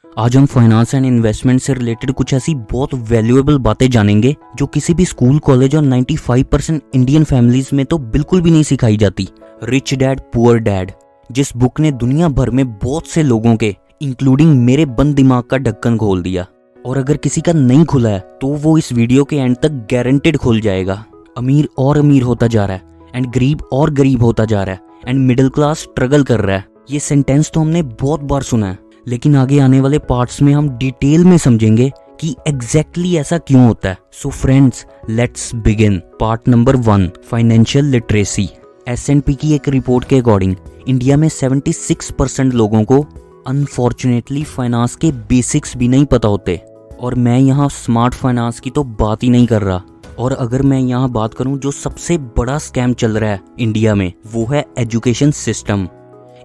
आज हम finance and investment से रिलेटेड कुछ ऐसी बहुत वैल्यूएबल बातें जानेंगे जो किसी भी स्कूल, कॉलेज और 95% इंडियन फैमिलीज में तो बिल्कुल भी नहीं सिखाई जाती। रिच डैड पुअर डैड, जिस बुक ने दुनिया भर में बहुत से लोगों के इंक्लूडिंग मेरे बंद दिमाग का ढक्कन खोल दिया, और अगर किसी का नहीं खुला है तो वो इस वीडियो के एंड तक गारंटेड खुल जाएगा। अमीर और अमीर होता जा रहा है एंड गरीब और गरीब होता जा रहा है एंड मिडिल क्लास स्ट्रगल कर रहा है। ये सेंटेंस तो हमने बहुत बार सुना है, लेकिन आगे आने वाले पार्ट्स में हम डिटेल में समझेंगे कि एग्जैक्टली ऐसा क्यों होता है। So friends, let's begin. Part number 1, financial literacy. S&P की एक रिपोर्ट के अकॉर्डिंग इंडिया में 76% लोगों को अनफॉर्चुनेटली फाइनेंस के बेसिक्स भी नहीं पता होते, और मैं यहाँ स्मार्ट फाइनेंस की तो बात ही नहीं कर रहा। और अगर मैं यहाँ बात करूँ जो सबसे बड़ा स्कैम चल रहा है इंडिया में, वो है एजुकेशन सिस्टम।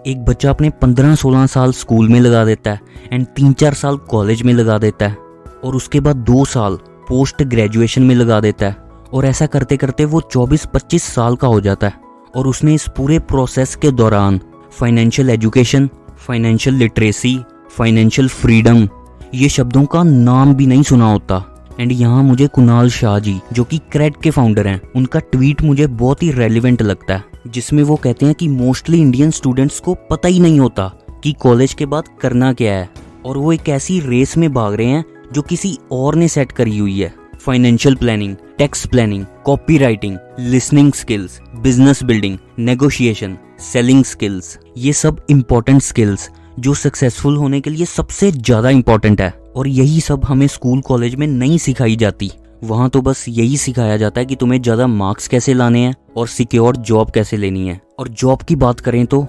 एक बच्चा अपने 15-16 साल स्कूल में लगा देता है एंड 3-4 साल कॉलेज में लगा देता है, और उसके बाद 2 साल पोस्ट ग्रेजुएशन में लगा देता है, और ऐसा करते करते वो 24-25 साल का हो जाता है, और उसने इस पूरे प्रोसेस के दौरान financial education, financial literacy, financial freedom, ये शब्दों का नाम भी नहीं सुना होता। एंड यहाँ मुझे कुणाल शाह जी, जो कि क्रेड के फाउंडर हैं, उनका ट्वीट मुझे बहुत ही रेलिवेंट लगता है, जिसमें वो कहते हैं कि मोस्टली इंडियन स्टूडेंट्स को पता ही नहीं होता कि कॉलेज के बाद करना क्या है, और वो एक ऐसी रेस में भाग रहे हैं जो किसी और ने सेट करी हुई है। Financial planning, tax planning, copy writing, listening skills, business building, negotiation, selling skills, ये सब इम्पोर्टेंट स्किल्स जो सक्सेसफुल होने के लिए सबसे ज़्यादा इम्पोर्टेंट है, और यही सब हमें स्कूल कॉलेज में नहीं सिखाई जाती। वहाँ तो बस यही सिखाया जाता है कि तुम्हें ज़्यादा मार्क्स कैसे लाने हैं और सिक्योर जॉब कैसे लेनी है। और जॉब की बात करें तो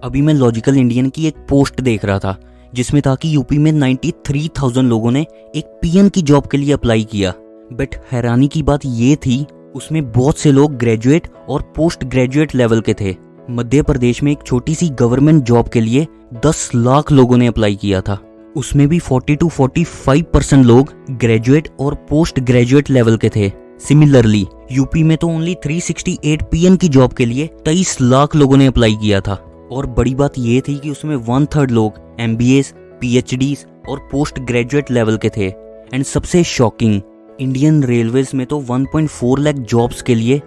अभी मैं लॉजिकल इंडियन की एक पोस्ट देख रहा था जिसमें था कि यूपी में 93,000 लोगों ने एक पीएन की जॉब के लिए अप्लाई किया। बट हैरानी की बात ये थी, उसमें बहुत से लोग ग्रेजुएट और पोस्ट ग्रेजुएट लेवल के थे। मध्य प्रदेश में एक छोटी सी गवर्नमेंट जॉब के लिए 10 लाख लोगों ने अप्लाई किया था, उसमें भी 40-45% लोग ग्रेजुएट और पोस्ट ग्रेजुएट लेवल के थे। सिमिलरली यूपी में तो ओनली 368 पीएन की जॉब के लिए 23 लाख लोगों ने अप्लाई किया था, और बड़ी बात ये थी कि उसमें 1/3 लोग MBAs, PhDs और पोस्ट ग्रेजुएट लेवल के थे। एंड सबसे शॉकिंग, इंडियन रेलवेज में तो 1.4 लाख जॉब्स के लिए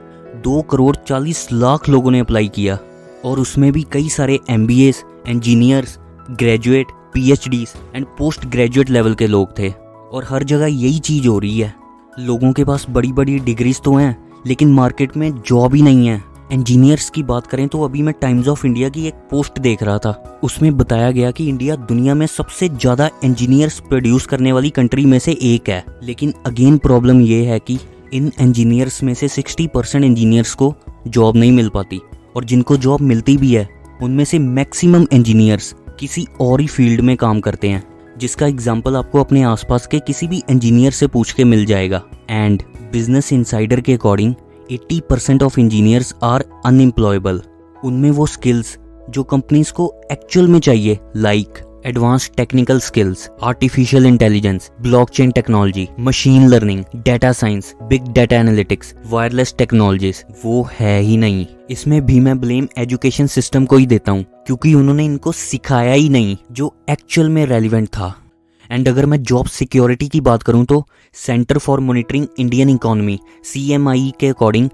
2 करोड़ 40 लाख लोगों ने अप्लाई किया, और उसमें भी कई सारे MBAs, engineers, graduate, PhDs and post graduate level के लोग थे। और हर जगह यही चीज़ हो रही है, लोगों के पास बड़ी बड़ी डिग्रीज तो हैं लेकिन मार्केट में जॉब ही नहीं है। इंजीनियर्स की बात करें तो अभी मैं टाइम्स ऑफ इंडिया की एक पोस्ट देख रहा था, उसमें बताया गया कि इंडिया दुनिया में सबसे ज़्यादा इंजीनियर्स प्रोड्यूस करने वाली कंट्री में से एक है। लेकिन अगेन प्रॉब्लम ये है कि इन इंजीनियर्स में से 60% इंजीनियर्स को जॉब नहीं मिल पाती, और जिनको जॉब मिलती भी है उनमें से मैक्सिमम इंजीनियर्स किसी और ही फील्ड में काम करते हैं, जिसका एग्जाम्पल आपको अपने आसपास के किसी भी इंजीनियर से पूछ के मिल जाएगा। एंड बिजनेस इनसाइडर के according 80% of engineers are unemployable. उनमें वो स्किल्स जो कंपनीज को एक्चुअल में चाहिए, like advance technical skills, artificial intelligence, blockchain technology, machine learning, data science, big data analytics, wireless technologies, वो है ही नहीं। इसमें भी मैं ब्लेम एजुकेशन सिस्टम को ही देता हूँ, क्योंकि उन्होंने इनको सिखाया ही नहीं जो एक्चुअल में रेलिवेंट था। एंड अगर मैं जॉब सिक्योरिटी की बात करूँ तो centre for monitoring Indian economy CMI के अकॉर्डिंग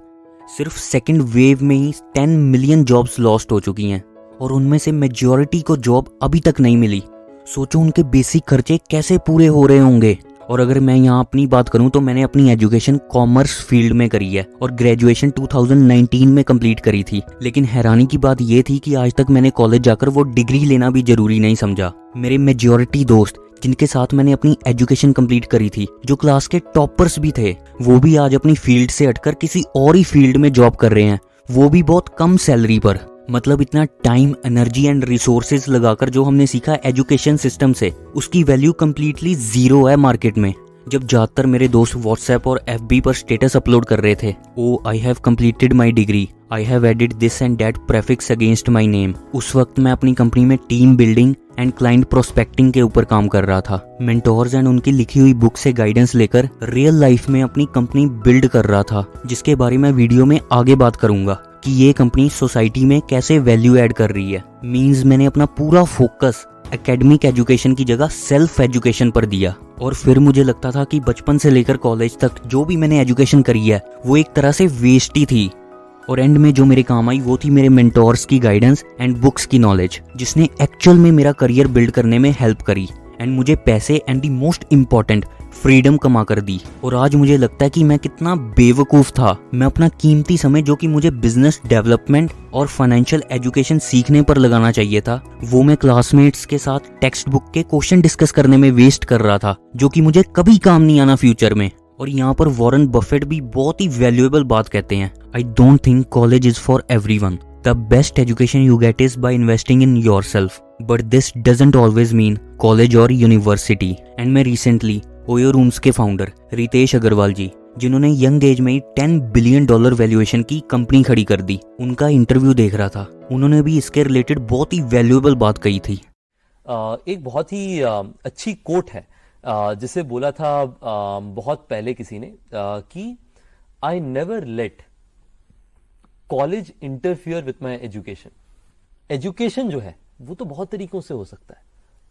सिर्फ सेकेंड वेव में ही 10 मिलियन जॉब्स लॉस्ट हो चुकी हैं, और उनमें से मेजॉरिटी को जॉब अभी तक नहीं मिली। सोचो उनके बेसिक खर्चे कैसे पूरे हो रहे होंगे। और अगर मैं यहाँ अपनी बात करूँ तो मैंने अपनी एजुकेशन कॉमर्स फील्ड में करी है और ग्रेजुएशन 2019 में कंप्लीट करी थी। लेकिन हैरानी की बात ये थी कि आज तक मैंने कॉलेज जाकर वो डिग्री लेना भी जरूरी नहीं समझा। मेरे मेजॉरिटी दोस्त जिनके साथ मैंने अपनी एजुकेशन कंप्लीट करी थी, जो क्लास के टॉपर्स भी थे, वो भी आज अपनी फील्ड से हटकर किसी और ही फील्ड में जॉब कर रहे हैं, वो भी बहुत कम सैलरी पर। मतलब इतना टाइम, एनर्जी एंड रिसोर्सेज लगाकर जो हमने सीखा एजुकेशन सिस्टम से, उसकी वैल्यू कंप्लीटली जीरो है मार्केट में। जब ज़्यादातर मेरे दोस्त व्हाट्सएप और FB पर स्टेटस अपलोड कर रहे थे, oh I have completed my degree, I have added this and that prefix against my name, उस वक्त मैं अपनी कंपनी में team building and client prospecting के ऊपर काम कर रहा था। मेंटोर्स एंड उनकी लिखी हुई बुक से गाइडेंस लेकर रियल लाइफ में अपनी कंपनी बिल्ड कर रहा था, जिसके बारे में वीडियो में आगे बात करूंगा कि ये कंपनी सोसाइटी में कैसे वैल्यू ऐड कर रही है। मींस मैंने अपना पूरा फोकस एकेडमिक एजुकेशन की जगह सेल्फ एजुकेशन पर दिया। और फिर मुझे लगता था कि बचपन से लेकर कॉलेज तक जो भी मैंने एजुकेशन करी है वो एक तरह से वेस्ट ही थी। और एंड में जो मेरे काम आई वो थी मेरे मेंटोर्स की गाइडेंस एंड बुक्स की नॉलेज, जिसने एक्चुअल में मेरा करियर बिल्ड करने में हेल्प करी एंड मुझे पैसे and the most important freedom कमा कर दी। और आज मुझे लगता है कि मैं कितना बेवकूफ़ था। मैं अपना कीमती समय जो कि मुझे बिजनेस डेवलपमेंट और फाइनेंशियल एजुकेशन सीखने पर लगाना चाहिए था, वो मैं क्लासमेट्स के साथ टेक्स्ट बुक के क्वेश्चन डिस्कस करने में वेस्ट कर रहा था, जो कि मुझे कभी काम नहीं आना फ्यूचर में। और यहाँ पर वॉरेन बफेट भी बहुत ही वैल्यूएबल बात कहते हैं, I don't think college is for everyone. The best education you get is by investing in yourself, but this doesn't always mean college और यूनिवर्सिटी। एंड मैं रिसेंटली ओयो रूम्स के founder Ritesh Agarwal जी, जिन्होंने young age में ही $10 billion valuation की company खड़ी कर दी, उनका interview देख रहा था। उन्होंने भी इसके रिलेटेड बहुत ही वैल्यूएबल बात कही थी। एक बहुत ही अच्छी कोट है जिसे बोला था बहुत पहले किसी ने कि I never let college interfere with my education. Education जो है वो तो बहुत तरीकों से हो सकता है,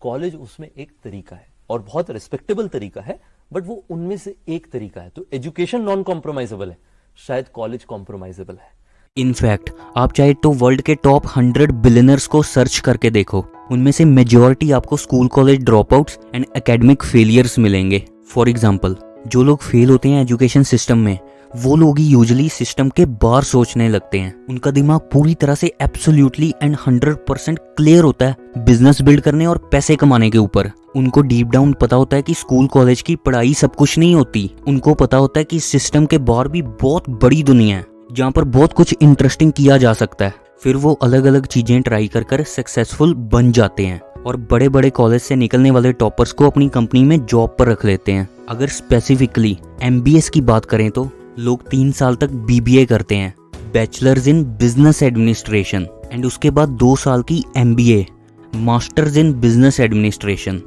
कॉलेज उसमें एक तरीका है और बहुत रिस्पेक्टेबल तरीका है, बट वो उनमें से एक तरीका है। तो एजुकेशन नॉन कॉम्प्रोमाइजेबल है, शायद कॉलेज कॉम्प्रोमाइजेबल है। इनफैक्ट आप चाहे तो वर्ल्ड के टॉप 100 बिलियनर्स को सर्च करके देखो, उनमें से मेजॉरिटी आपको school college drop outs and academic failures मिलेंगे। फॉर एग्जाम्पल, जो लोग फेल होते हैं एजुकेशन सिस्टम में, वो लोग ही यूजुअली सिस्टम के बाहर सोचने लगते हैं। उनका दिमाग पूरी तरह से एब्सोल्युटली एंड 100% क्लियर होता है बिजनेस बिल्ड करने और पैसे कमाने के ऊपर। उनको डीप डाउन पता होता है कि स्कूल कॉलेज की पढ़ाई सब कुछ नहीं होती। उनको पता होता है कि सिस्टम के बाहर भी बहुत बड़ी दुनिया है जहाँ पर बहुत कुछ इंटरेस्टिंग किया जा सकता है। फिर वो अलग अलग चीजें ट्राई कर कर सक्सेसफुल बन जाते हैं और बड़े बड़े कॉलेज से निकलने वाले टॉपर्स को अपनी कंपनी में जॉब पर रख लेते हैं। अगर स्पेसिफिकली MBA की बात करें तो लोग 3 साल तक BBA करते हैं, bachelors in business administration, and उसके बाद 2 साल की MBA, masters in business administration.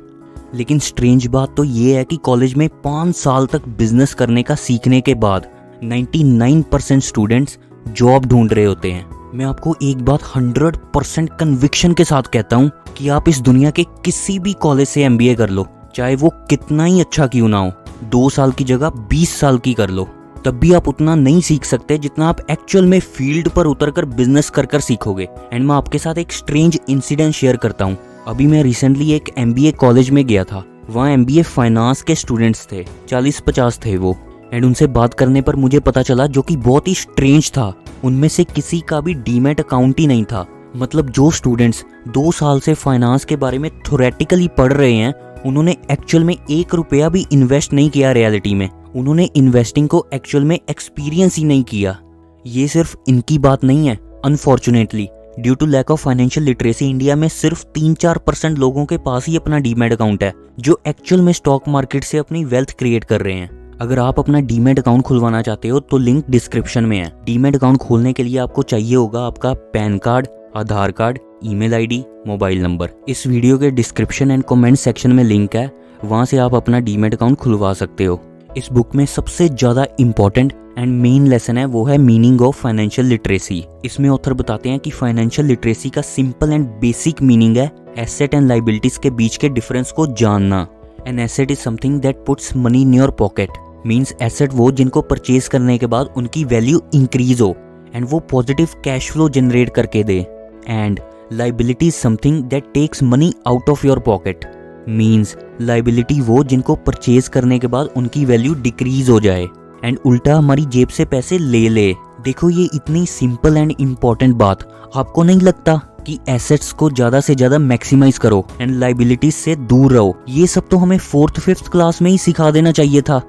लेकिन स्ट्रेंज बात तो ये है कि कॉलेज में 5 साल तक बिजनेस करने का सीखने के बाद 99% स्टूडेंट्स जॉब ढूंढ रहे होते हैं। मैं आपको एक बात 100% कन्विक्शन के साथ कहता हूँ कि आप इस दुनिया के किसी भी कॉलेज से MBA कर लो, चाहे वो कितना ही अच्छा क्यों ना हो, 2 साल की जगह 20 साल की कर लो, तब भी आप उतना नहीं सीख सकते जितना आप एक्चुअल में फील्ड पर उतरकर बिजनेस कर सीखोगे। एंड मैं आपके साथ एक स्ट्रेंज इंसिडेंट शेयर करता हूँ। अभी मैं रिसेंटली एक MBA कॉलेज में गया था। वहाँ MBA फाइनेंस के स्टूडेंट्स थे, 40-50 थे वो। एंड उनसे बात करने पर मुझे पता चला, जो कि बहुत ही स्ट्रेंज था, उनमें से किसी का भी डीमैट अकाउंट ही नहीं था। मतलब जो स्टूडेंट्स 2 साल से फाइनेंस के बारे में थ्योरेटिकली पढ़ रहे हैं, उन्होंने एक्चुअल में 1 रुपया भी इन्वेस्ट नहीं किया रियलिटी में। उन्होंने इन्वेस्टिंग को एक्चुअल में एक्सपीरियंस ही नहीं किया। ये सिर्फ इनकी बात नहीं है। Unfortunately due to lack of financial literacy India में सिर्फ 3-4% लोगों के पास ही अपना डीमैट अकाउंट है, जो एक्चुअल में स्टॉक मार्केट से अपनी वेल्थ क्रिएट कर रहे हैं। अगर आप अपना डीमैट अकाउंट खुलवाना चाहते हो तो लिंक डिस्क्रिप्शन में है। डीमैट अकाउंट खोलने के लिए आपको चाहिए होगा आपका PAN card, Aadhaar card, email ID, mobile number. इस वीडियो के डिस्क्रिप्शन एंड कमेंट सेक्शन में लिंक है, वहां से आप अपना डीमैट अकाउंट खुलवा सकते हो। इस बुक में सबसे ज्यादा इंपॉर्टेंट एंड मेन लेसन है, वो है मीनिंग ऑफ फाइनेंशियल लिटरेसी। इसमें ऑथर बताते हैं कि फाइनेंशियल लिटरेसी का सिंपल एंड बेसिक मीनिंग है एसेट एंड लाइबिलिटीज के बीच के डिफरेंस को जानना। An asset is something that puts money in your pocket, means asset वो जिनको परचेज करने के बाद उनकी वैल्यू इंक्रीज हो एंड वो पॉजिटिव कैश फ्लो जनरेट करके दे। And liability is something that takes money out of your pocket, means liability वो जिनको परचेज करने के बाद उनकी वैल्यू डिक्रीज हो जाए एंड उल्टा हमारी जेब से पैसे ले ले। देखो ये इतनी सिंपल एंड इम्पोर्टेंट बात आपको नहीं लगता कि एसेट्स को ज्यादा से ज्यादा मैक्सिमाइज करो एंड लाइबिलिटीज से दूर रहो। ये सब तो हमें 4th-5th क्लास में ही सिखा देना चाहिए था।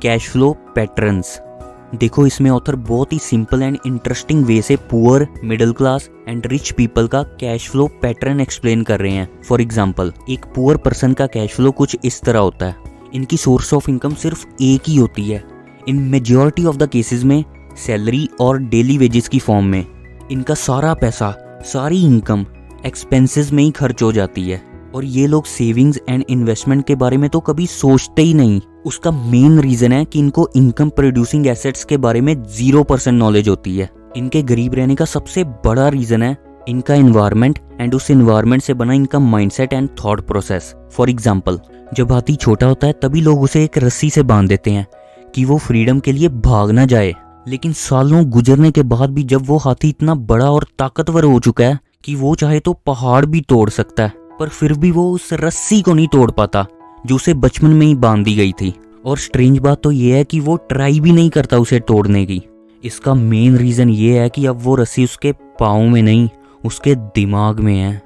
कैश फ्लो पैटर्न्स, देखो इसमें ऑथर बहुत ही सिंपल एंड इंटरेस्टिंग वे से poor, middle class and rich people का कैश फ्लो पैटर्न एक्सप्लेन कर रहे हैं। फॉर एग्जांपल, एक पुअर पर्सन का कैश फ्लो कुछ इस तरह होता है। इनकी सोर्स ऑफ इनकम सिर्फ एक ही होती है। इन मेजॉरिटी ऑफ द केसेस में सैलरी और डेली वेजेस की फॉर्म में इनका सारा पैसा, सारी इनकम एक्सपेंसेस में ही खर्च हो जाती है और ये लोग सेविंग्स एंड इन्वेस्टमेंट के बारे में तो कभी सोचते ही नहीं। उसका मेन रीजन है कि इनको इनकम प्रोड्यूसिंग एसेट्स के बारे में 0% नॉलेज होती है। इनके गरीब रहने का सबसे बड़ा रीजन है इनका एनवायरनमेंट एंड उस एनवायरनमेंट से बना इनका mindset and thought process. For example, जब हाथी छोटा होता है तभी लोग उसे एक रस्सी से बांध देते हैं कि वो फ्रीडम के लिए भाग ना जाए, लेकिन सालों गुजरने के बाद भी जब वो हाथी इतना बड़ा और ताकतवर हो चुका है कि वो चाहे तो पहाड़ भी तोड़ सकता है, पर फिर भी वो उस रस्सी को नहीं तोड़ पाता जो उसे बचपन में ही बांध दी गई थी। और स्ट्रेंज बात तो ये है कि वो ट्राई भी नहीं करता उसे तोड़ने की। इसका मेन रीजन ये है कि अब वो रस्सी उसके पाँव में नहीं, उसके दिमाग में है।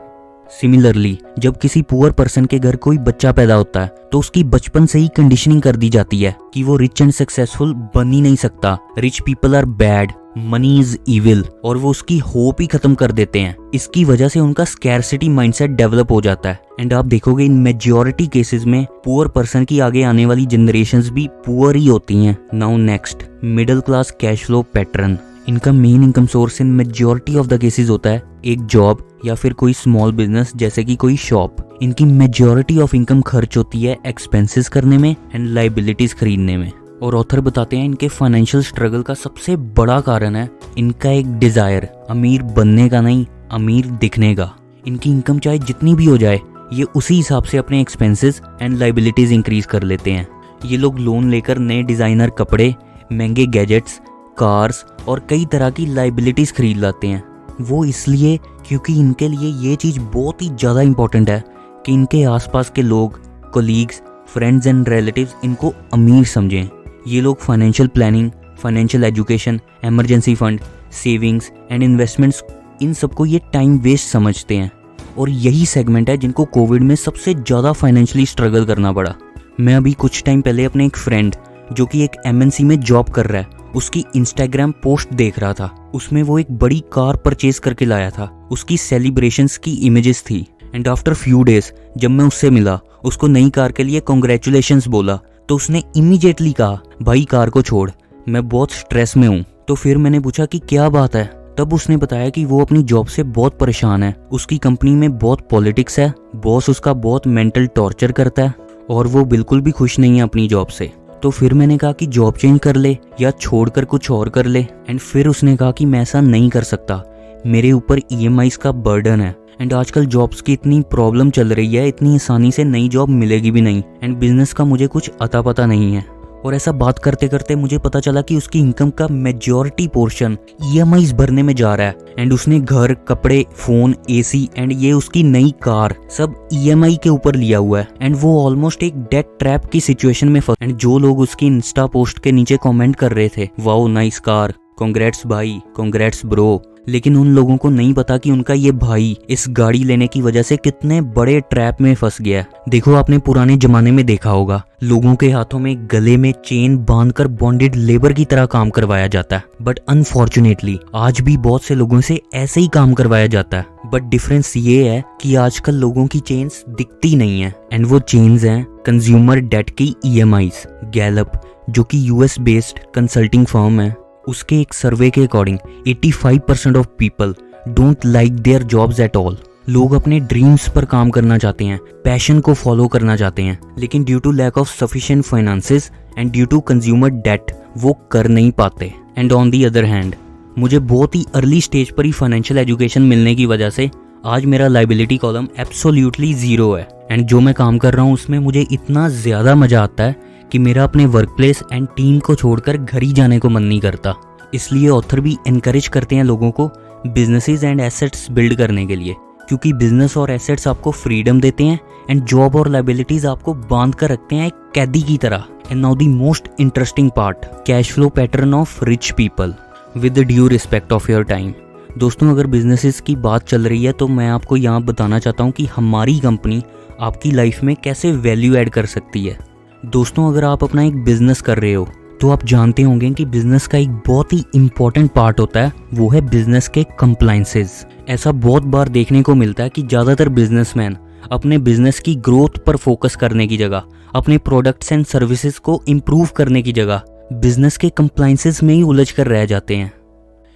सिमिलरली, जब किसी पुअर पर्सन के घर कोई बच्चा पैदा होता है तो उसकी बचपन से ही कंडीशनिंग कर दी जाती है कि वो रिच एंड सक्सेसफुल बन ही नहीं सकता, rich people are bad, money is evil, और वो उसकी होप ही खत्म कर देते हैं। इसकी वजह से उनका स्कैरसिटी माइंडसेट डेवलप हो जाता है। एंड आप देखोगे इन मेजॉरिटी केसेस में पुअर पर्सन की आगे आने वाली जनरेशंस भी पुअर ही होती हैं। Now next, middle class cash flow pattern. इनका main income source in majority of the cases होता है एक जॉब या फिर कोई स्मॉल बिजनेस जैसे कि कोई शॉप। इनकी मेजॉरिटी ऑफ इनकम खर्च होती है एक्सपेंसेस करने में एंड लाइबिलिटीज खरीदने में। और ऑथर बताते हैं इनके फाइनेंशियल स्ट्रगल का सबसे बड़ा कारण है इनका एक डिजायर, अमीर बनने का नहीं, अमीर दिखने का। इनकी इनकम चाहे जितनी भी हो जाए, ये उसी हिसाब से अपने एक्सपेंसेस एंड लाइबिलिटीज इंक्रीज कर लेते हैं। ये लोग लोन लेकर नए डिजाइनर कपड़े, महंगे गैजेट्स, कार्स और कई तरह की लाइबिलिटीज खरीद लाते हैं। वो इसलिए क्योंकि इनके लिए ये चीज़ बहुत ही ज़्यादा इंपॉर्टेंट है कि इनके आसपास के लोग, कोलीग्स, फ्रेंड्स एंड रिलेटिव्स इनको अमीर समझें। ये लोग financial planning, financial education, emergency fund, savings and investments, इन सबको ये टाइम वेस्ट समझते हैं। और यही सेगमेंट है जिनको कोविड में सबसे ज़्यादा फाइनेंशियली स्ट्रगल करना पड़ा। मैं अभी कुछ टाइम पहले अपने एक फ्रेंड जो कि एक MNC में जॉब कर रहा है, उसकी इंस्टाग्राम पोस्ट देख रहा था। उसमें वो एक बड़ी कार परचेज करके लाया था। उसकी सेलिब्रेशंस की इमेजेस थी। एंड आफ्टर फ्यू डेज जब मैं उससे मिला, उसको नई कार के लिए कॉन्ग्रेचुलेशंस बोला, तो उसने इमीडिएटली कहा, भाई कार को छोड़, मैं बहुत स्ट्रेस में हूँ। तो फिर मैंने पूछा कि क्या बात है। तब उसने बताया कि वो अपनी जॉब से बहुत परेशान है। उसकी कंपनी में बहुत पॉलिटिक्स है, बॉस उसका बहुत मेंटल टॉर्चर करता है और वो बिल्कुल भी खुश नहीं है अपनी जॉब से। तो फिर मैंने कहा कि जॉब चेंज कर ले या छोड़कर कुछ और कर ले। एंड फिर उसने कहा कि मैं ऐसा नहीं कर सकता, मेरे ऊपर EMIs का बर्डन है एंड आजकल जॉब्स की इतनी प्रॉब्लम चल रही है, इतनी आसानी से नई जॉब मिलेगी भी नहीं एंड बिजनेस का मुझे कुछ अता पता नहीं है। और ऐसा बात करते करते मुझे पता चला कि उसकी इनकम का मेजॉरिटी पोर्शन EMIs भरने में जा रहा है। एंड उसने घर, कपड़े, फोन, AC एंड ये उसकी नई कार सब EMI के ऊपर लिया हुआ है। एंड वो ऑलमोस्ट एक डेट ट्रैप की सिचुएशन में फंस। एंड जो लोग उसकी इंस्टा पोस्ट के नीचे कमेंट कर रहे थे, वाओ नाइस कार, कांग्रेट्स भाई, कांग्रेट्स ब्रो, लेकिन उन लोगों को नहीं पता कि उनका ये भाई इस गाड़ी लेने की वजह से कितने बड़े ट्रैप में फंस गया। देखो, आपने पुराने जमाने में देखा होगा, लोगों के हाथों में गले में चेन बांधकर बॉन्डेड लेबर की तरह काम करवाया जाता है। बट अनफॉर्चुनेटली आज भी बहुत से लोगों से ऐसे ही काम करवाया जाता है। बट डिफरेंस ये है कि आजकल लोगों की चेन्स दिखती नहीं है एंड वो चेन्स हैं कंज्यूमर डेट की EMIs। गैलप, जो कि US बेस्ड कंसल्टिंग फर्म है, उसके एक सर्वे के according 85% of people don't like their jobs at all. लोग अपने ड्रीम्स पर काम करना चाहते हैं, पैशन को फॉलो करना चाहते हैं, लेकिन due to lack of sufficient finances and due to consumer debt वो कर नहीं पाते। And on the other hand, मुझे बहुत ही अर्ली स्टेज पर ही फाइनेंशियल एजुकेशन मिलने की वजह से आज मेरा लाइबिलिटी कॉलम एब्सोल्युटली 0 है। एंड जो मैं काम कर रहा हूँ उसमें मुझे इतना ज़्यादा मज़ा आता है कि मेरा अपने वर्क प्लेस एंड टीम को छोड़कर घर ही जाने को मन नहीं करता। इसलिए ऑथर भी इनकरेज करते हैं लोगों को बिजनेसेस एंड एसेट्स बिल्ड करने के लिए, क्योंकि बिजनेस और एसेट्स आपको फ्रीडम देते हैं एंड जॉब और लाइबिलिटीज आपको बांध कर रखते हैं एक कैदी की तरह। And now the most interesting part, cash flow pattern of rich people with the due respect of your time. दोस्तों, अगर बिजनेसेस की बात चल रही है तो मैं आपको यहाँ बताना चाहता हूँ कि हमारी कंपनी आपकी लाइफ में कैसे वैल्यू ऐड कर सकती है। दोस्तों, अगर आप अपना एक बिजनेस कर रहे हो तो आप जानते होंगे कि बिजनेस का एक बहुत ही इंपॉर्टेंट पार्ट होता है, वो है बिजनेस के कंप्लायंसेस। ऐसा बहुत बार देखने को मिलता है कि ज़्यादातर बिजनेसमैन अपने बिजनेस की ग्रोथ पर फोकस करने की जगह, अपने प्रोडक्ट्स एंड सर्विसेज को इम्प्रूव करने की जगह बिजनेस के कंप्लायंसेस में ही उलझ कर रह जाते हैं।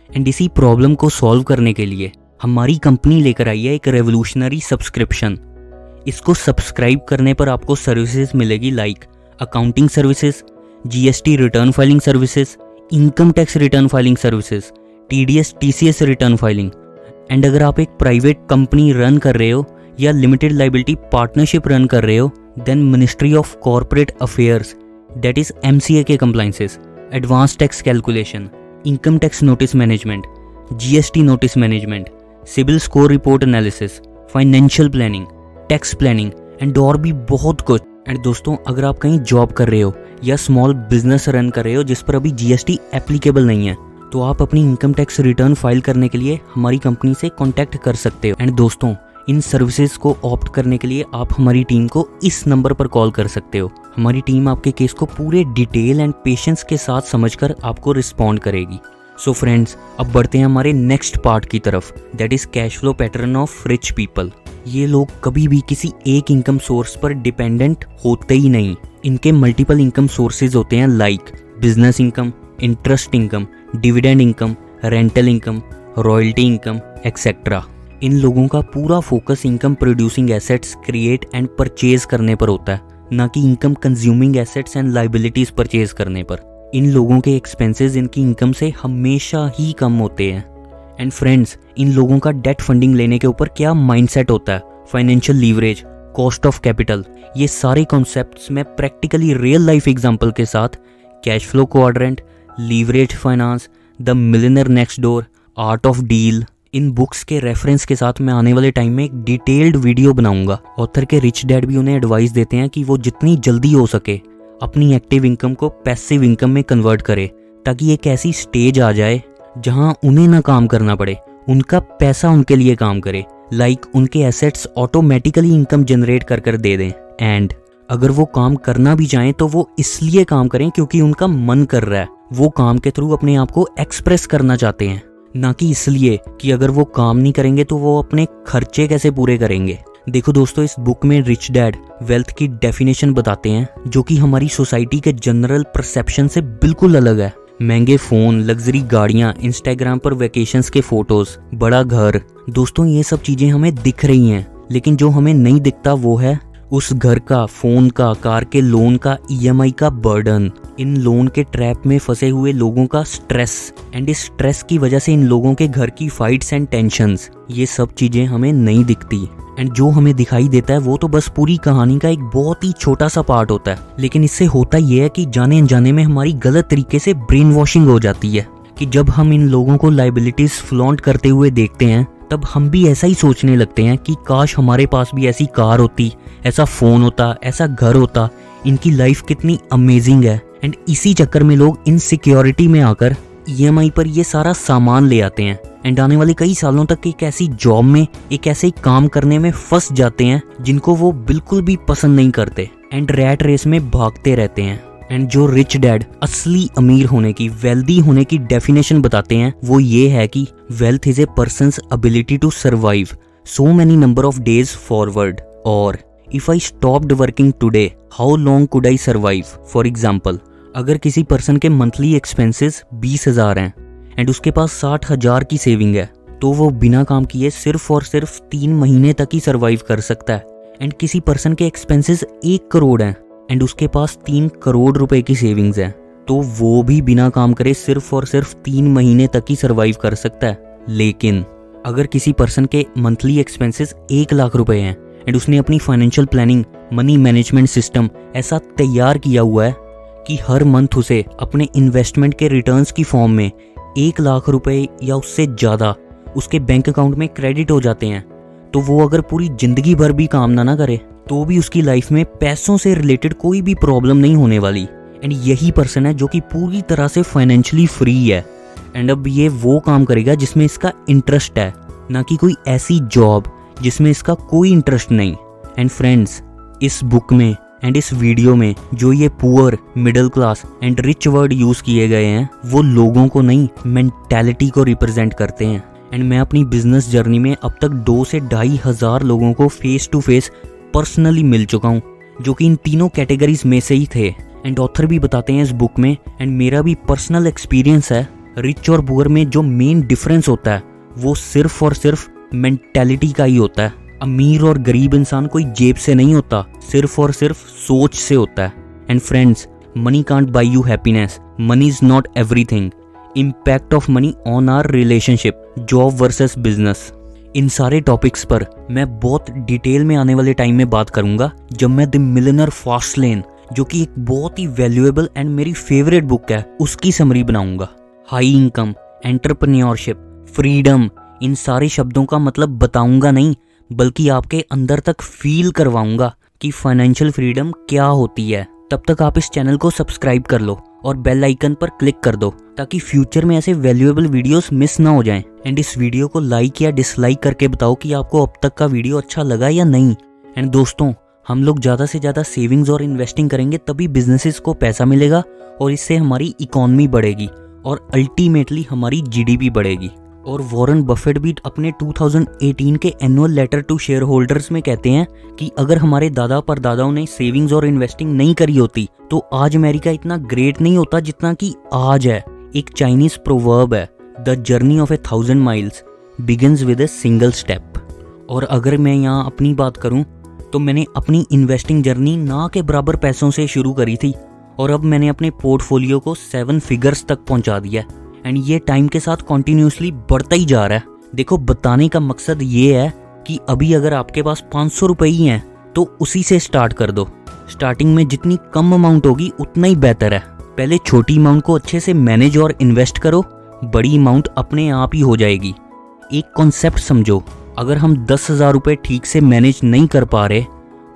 एंड इसी प्रॉब्लम को सॉल्व करने के लिए हमारी कंपनी लेकर आई है एक रेवोल्यूशनरी सब्सक्रिप्शन। इसको सब्सक्राइब करने पर आपको सर्विसेज मिलेगी like accounting services, GST return filing services, income tax return filing services, TDS TCS return filing, and अगर आप एक प्राइवेट कंपनी रन कर रहे हो या लिमिटेड लाइबिलिटी पार्टनरशिप रन कर रहे हो, then ministry of corporate affairs, that is MCA के compliances, advance tax calculation, income tax notice management, GST notice management, civil score report analysis, financial planning, tax planning and और भी बहुत कुछ। And दोस्तों, अगर आप कहीं जॉब कर रहे हो या स्मॉल बिजनेस रन कर रहे हो जिस पर अभी GST एप्लीकेबल नहीं है, तो आप अपनी इनकम टैक्स रिटर्न फाइल करने के लिए हमारी कंपनी से कॉन्टैक्ट कर सकते हो। एंड दोस्तों, इन सर्विसेज को ऑप्ट करने के लिए आप हमारी टीम को इस नंबर पर कॉल कर सकते हो। हमारी टीम आपके केस को पूरे डिटेल एंड पेशेंस के साथ समझकर आपको रिस्पॉन्ड करेगी। सो फ्रेंड्स, अब बढ़ते हैं हमारे नेक्स्ट पार्ट की तरफ, that is cash flow pattern of rich people. ये लोग कभी भी किसी एक इनकम सोर्स पर डिपेंडेंट होते ही नहीं। इनके मल्टीपल इनकम सोर्सेज होते हैं, like business income, interest income, dividend income, rental income, royalty income etcetera. इन लोगों का पूरा focus income producing assets create and purchase करने पर होता है, ना कि income consuming assets and liabilities purchase करने पर। इन लोगों के एक्सपेंसेस इनकी इनकम से हमेशा ही कम होते हैं। एंड फ्रेंड्स, इन लोगों का डेट फंडिंग लेने के ऊपर क्या माइंडसेट होता है, financial leverage, cost of capital, ये सारे कॉन्सेप्ट्स मैं प्रैक्टिकली रियल लाइफ एग्जांपल के साथ cash flow quadrant, leverage finance, the millionaire next door, art of deal, in books के रेफरेंस के साथ मैं आने वाले टाइम में एक डिटेल्ड वीडियो बनाऊंगा। ऑथर के रिच डैड भी उन्हें एडवाइस देते हैं कि वो जितनी जल्दी हो सके अपनी एक्टिव इनकम को पैसिव इनकम में कन्वर्ट करे, ताकि एक ऐसी स्टेज आ जाए जहां उन्हें ना काम करना पड़े, उनका पैसा उनके लिए काम करे, लाइक उनके एसेट्स ऑटोमेटिकली इनकम जनरेट कर कर दे दें। एंड अगर वो काम करना भी चाहें तो वो इसलिए काम करें क्योंकि उनका मन कर रहा है, वो काम के थ्रू अपने आप को एक्सप्रेस करना चाहते हैं, ना कि इसलिए कि अगर वो काम नहीं करेंगे तो वो अपने खर्चे कैसे पूरे करेंगे। देखो दोस्तों, इस बुक में रिच डैड वेल्थ की डेफिनेशन बताते हैं जो कि हमारी सोसाइटी के जनरल परसेप्शन से बिल्कुल अलग है। महंगे फोन, लग्जरी गाड़ियां, इंस्टाग्राम पर वेकेशंस के फोटोज, बड़ा घर, दोस्तों ये सब चीजें हमें दिख रही हैं, लेकिन जो हमें नहीं दिखता वो है उस घर का, फोन का, कार के लोन का, EMI का बर्डन, इन लोन के ट्रैप में फंसे हुए लोगों का स्ट्रेस, एंड इस स्ट्रेस की वजह से इन लोगों के घर की फाइट्स एंड टेंशंस, ये सब चीजें हमें नहीं दिखती। एंड जो हमें दिखाई देता है वो तो बस पूरी कहानी का एक बहुत ही छोटा सा पार्ट होता है, लेकिन इससे होता ये है कि जाने अनजाने में हमारी गलत तरीके से ब्रेन वॉशिंग हो जाती है कि जब हम इन लोगों को लाइबिलिटीज फ्लॉन्ट करते हुए देखते हैं तब हम भी ऐसा ही सोचने लगते हैं कि काश हमारे पास भी ऐसी कार होती, ऐसा फोन होता, ऐसा घर होता, इनकी लाइफ कितनी अमेजिंग है। एंड इसी चक्कर में लोग इनसिक्योरिटी में आकर EMI पर ये सारा सामान ले आते हैं एंड आने वाले कई सालों तक एक ऐसी जॉब में, एक ऐसे काम करने में फंस जाते हैं जिनको वो बिल्कुल भी पसंद नहीं करते एंड रैट रेस में भागते रहते हैं। एंड जो रिच डैड असली अमीर होने की, वेल्दी होने की डेफिनेशन बताते हैं वो ये है कि wealth is a person's ability to survive so many number of days forward, और if I stopped working today how long could I survive. For example, अगर किसी पर्सन के मंथली एक्सपेंसेस 20,000 हैं एंड उसके पास 60,000 की सेविंग है, तो वो बिना काम किए सिर्फ और सिर्फ 3 महीने तक ही सर्वाइव कर सकता है। एंड किसी पर्सन के एक्सपेंसेस 1 करोड़ हैं एंड उसके पास 3 करोड़ रुपए की सेविंग्स है, तो वो भी बिना काम करे सिर्फ और सिर्फ 3 महीने तक ही सर्वाइव कर सकता है। लेकिन अगर किसी पर्सन के मंथली एक्सपेंसेस 1 लाख रुपए हैं एंड उसने अपनी financial planning, money management system ऐसा तैयार किया हुआ है कि हर मंथ उसे अपने इन्वेस्टमेंट के रिटर्न्स की फॉर्म में 1 लाख रुपए या उससे ज़्यादा उसके बैंक अकाउंट में क्रेडिट हो जाते हैं, तो वो अगर पूरी जिंदगी भर भी काम ना करे तो भी उसकी लाइफ में पैसों से रिलेटेड कोई भी प्रॉब्लम नहीं होने वाली। एंड यही पर्सन है जो कि पूरी तरह से फाइनेंशियली फ्री है। एंड अब ये वो काम करेगा जिसमें इसका इंटरेस्ट है, ना कि कोई ऐसी जॉब जिसमें इसका कोई इंटरेस्ट नहीं। एंड फ्रेंड्स, इस बुक में एंड इस वीडियो में जो ये poor, middle class and rich word use किए गए हैं वो लोगों को नहीं, मेंटालिटी को रिप्रेजेंट करते हैं। एंड मैं अपनी बिजनेस जर्नी में अब तक 2 से 2,500 लोगों को फेस टू फेस पर्सनली मिल चुका हूँ जो कि इन तीनों कैटेगरीज में से ही थे। एंड ऑथर भी बताते हैं इस बुक में, एंड मेरा भी पर्सनल एक्सपीरियंस है, रिच और पुअर में जो मेन डिफरेंस होता है वो सिर्फ और सिर्फ मेंटालिटी का ही होता है। अमीर और गरीब इंसान कोई जेब से नहीं होता, सिर्फ और सिर्फ सोच से होता है। And friends, money can't buy you happiness, money is not everything, impact of money on our relationship, job versus business. इन सारे टॉपिक्स पर मैं बहुत डिटेल में आने वाले टाइम में बात करूंगा जब मैं द मिलियनेयर फास्ट लेन, जो कि एक बहुत ही वैल्यूएबल एंड मेरी फेवरेट बुक है, उसकी समरी बनाऊंगा। हाई इनकम, एंटरप्रेन्योरशिप, फ्रीडम, इन सारे शब्दों का मतलब बताऊंगा नहीं, बल्कि आपके अंदर तक फील करवाऊंगा कि फाइनेंशियल फ्रीडम क्या होती है। तब तक आप इस चैनल को सब्सक्राइब कर लो और बेल आइकन पर क्लिक कर दो ताकि फ्यूचर में ऐसे वैल्यूएबल वीडियोस मिस ना हो जाएं। एंड इस वीडियो को लाइक या डिसलाइक करके बताओ कि आपको अब तक का वीडियो अच्छा लगा या नहीं। एंड दोस्तों, हम लोग ज़्यादा से ज़्यादा सेविंग्स और इन्वेस्टिंग करेंगे तभी बिजनेसेस को पैसा मिलेगा और इससे हमारी इकॉनमी बढ़ेगी और अल्टीमेटली हमारी जीडीपी बढ़ेगी। और वॉरेन बफेट भी अपने 2018 के annual letter to shareholders में कहते हैं कि अगर हमारे दादा परदादाओं ने सेविंग्स और इन्वेस्टिंग नहीं करी होती तो आज अमेरिका इतना ग्रेट नहीं होता जितना कि आज है। एक चाइनीज प्रोवर्ब है, the journey of 1000 miles begins with a single step. और अगर मैं यहाँ अपनी बात करूँ तो मैंने अपनी इन्वेस्टिंग जर्नी ना के बराबर पैसों से शुरू करी थी और अब मैंने अपने पोर्टफोलियो को 7 फिगर्स तक पहुँचा दिया है। एंड ये टाइम के साथ कॉन्टिन्यूसली बढ़ता ही जा रहा है। देखो, बताने का मकसद ये है कि अभी अगर आपके पास 500 रुपये ही हैं तो उसी से स्टार्ट कर दो। स्टार्टिंग में जितनी कम अमाउंट होगी उतना ही बेहतर है। पहले छोटी अमाउंट को अच्छे से मैनेज और इन्वेस्ट करो, बड़ी अमाउंट अपने आप ही हो जाएगी। एक कॉन्सेप्ट समझो, अगर हम 10,000 रुपये ठीक से मैनेज नहीं कर पा रहे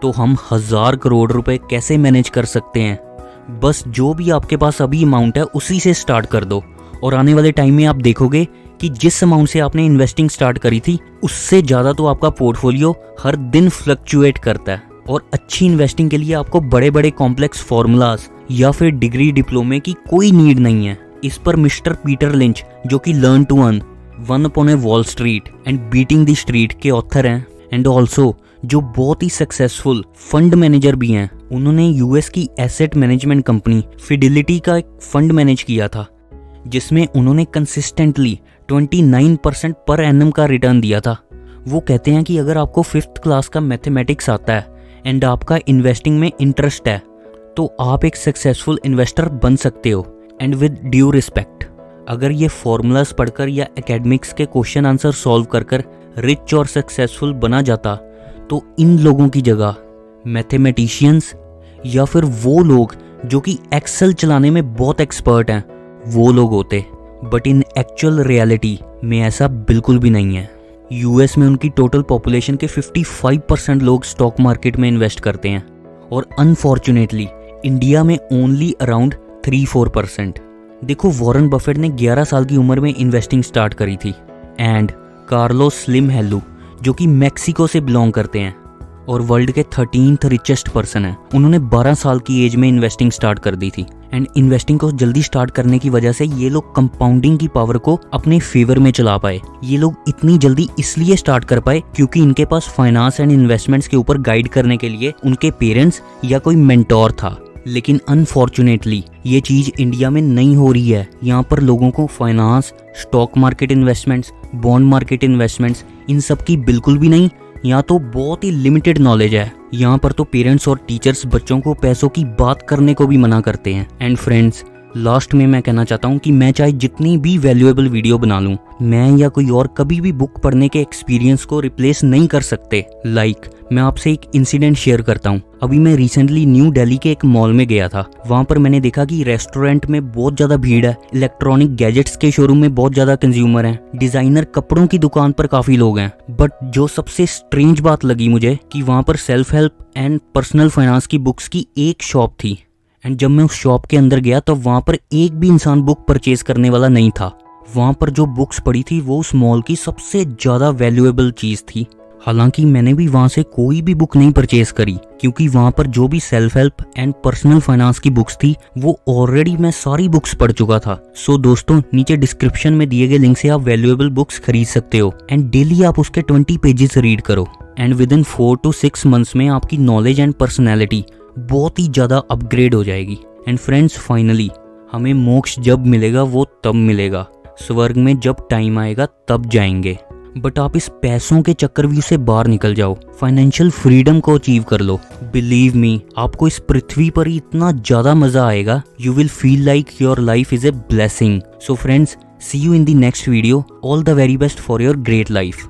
तो हम 1000 करोड़ रुपए कैसे मैनेज कर सकते हैं। बस जो भी आपके पास अभी अमाउंट है उसी से स्टार्ट कर दो और आने वाले टाइम में आप देखोगे कि जिस अमाउंट से आपने इन्वेस्टिंग स्टार्ट करी थी उससे ज़्यादा तो आपका पोर्टफोलियो हर दिन फ्लक्चुएट करता है। और अच्छी इन्वेस्टिंग के लिए आपको बड़े बड़े कॉम्प्लेक्स फॉर्मूलाज या फिर डिग्री डिप्लोमे की कोई नीड नहीं है। इस पर मिस्टर पीटर लिंच, जो कि learn to earn, one upon a Wall Street and beating the street के ऑथर हैं एंड ऑल्सो जो बहुत ही सक्सेसफुल फंड मैनेजर भी हैं। उन्होंने यूएस की एसेट मैनेजमेंट कंपनी फिडेलिटी का एक फंड मैनेज किया था जिसमें उन्होंने कंसिस्टेंटली 29% पर एनम का रिटर्न दिया था। वो कहते हैं कि अगर आपको 5th क्लास का मैथमेटिक्स आता है एंड आपका इन्वेस्टिंग में इंटरेस्ट है तो आप एक सक्सेसफुल इन्वेस्टर बन सकते हो। एंड विद ड्यू रिस्पेक्ट, अगर ये फॉर्मूलाज पढ़कर या एकेडमिक्स के क्वेश्चन आंसर सॉल्व कर रिच और सक्सेसफुल बना जाता तो इन लोगों की जगह मैथमेटिशियंस या फिर वो लोग जो कि एक्सेल चलाने में बहुत एक्सपर्ट हैं वो लोग होते। बट इन एक्चुअल रियलिटी में ऐसा बिल्कुल भी नहीं है। यूएस में उनकी टोटल पॉपुलेशन के 55% लोग स्टॉक मार्केट में इन्वेस्ट करते हैं और अनफॉर्चुनेटली इंडिया में ओनली अराउंड 3-4%। देखो, वॉरेन बफेट ने 11 साल की उम्र में इन्वेस्टिंग स्टार्ट करी थी एंड कार्लोस स्लिम हेल्लू, जो कि मैक्सिको से बिलोंग करते हैं और वर्ल्ड के 13th रिचेस्ट पर्सन है, उन्होंने 12 साल की एज में इन्वेस्टिंग स्टार्ट कर दी थी। एंड इन्वेस्टिंग को जल्दी स्टार्ट करने की वजह से ये लोग कंपाउंडिंग की पावर को अपने फेवर में चला पाए। ये लोग इतनी जल्दी इसलिए स्टार्ट कर पाए क्योंकि इनके पास फाइनेंस एंड इन्वेस्टमेंट्स के ऊपर गाइड करने के लिए उनके पेरेंट्स या कोई मेंटोर था। लेकिन अनफॉर्चुनेटली ये चीज इंडिया में नहीं हो रही है। यहाँ पर लोगों को finance, stock market investments, bond market investments, इन सब की बिल्कुल भी नहीं, यहाँ तो बहुत ही लिमिटेड नॉलेज है। यहाँ पर तो पेरेंट्स और टीचर्स बच्चों को पैसों की बात करने को भी मना करते हैं। एंड फ्रेंड्स, लास्ट में मैं कहना चाहता हूँ कि मैं चाहे जितनी भी वैल्यूएबल वीडियो बना लूँ, मैं या कोई और कभी भी बुक पढ़ने के एक्सपीरियंस को रिप्लेस नहीं कर सकते। मैं आपसे एक इंसिडेंट शेयर करता हूँ। अभी मैं रिसेंटली न्यू दिल्ली के एक मॉल में गया था। वहाँ पर मैंने देखा कि रेस्टोरेंट में बहुत ज़्यादा भीड़ है, इलेक्ट्रॉनिक गैजेट्स के शोरूम में बहुत ज़्यादा कंज्यूमर हैं, डिज़ाइनर कपड़ों की दुकान पर काफ़ी लोग हैं। बट जो सबसे स्ट्रेंज बात लगी मुझे कि वहाँ पर self help and personal finance की बुक्स की एक शॉप थी। एंड जब मैं उस शॉप के अंदर गया तो वहाँ पर एक भी इंसान बुक परचेज करने वाला नहीं था। वहाँ पर जो बुक्स पड़ी थी वो उस मॉल की सबसे ज़्यादा वैल्यूएबल चीज़ थी। हालांकि मैंने भी वहाँ से कोई भी बुक नहीं परचेज करी क्योंकि वहाँ पर जो भी self help and personal finance की बुक्स थी वो ऑलरेडी मैं सारी बुक्स पढ़ चुका था। सो दोस्तों, नीचे डिस्क्रिप्शन में दिए गए लिंक से आप वैल्यूएबल बुक्स खरीद सकते हो एंड डेली आप उसके 20 पेजेस रीड करो and with in 4 to 6 months में आपकी नॉलेज एंड पर्सनैलिटी बहुत ही ज़्यादा अपग्रेड हो जाएगी। एंड फ्रेंड्स, फाइनली हमें मोक्ष जब मिलेगा वो तब मिलेगा, स्वर्ग में जब टाइम आएगा तब जाएंगे। बट आप इस पैसों के चक्रव्यूह से बाहर निकल जाओ, फाइनेंशियल फ्रीडम को अचीव कर लो। बिलीव मी, आपको इस पृथ्वी पर इतना ज़्यादा मज़ा आएगा, you will feel like your life is a blessing. So friends, see you in the next video. All the very best for your great life.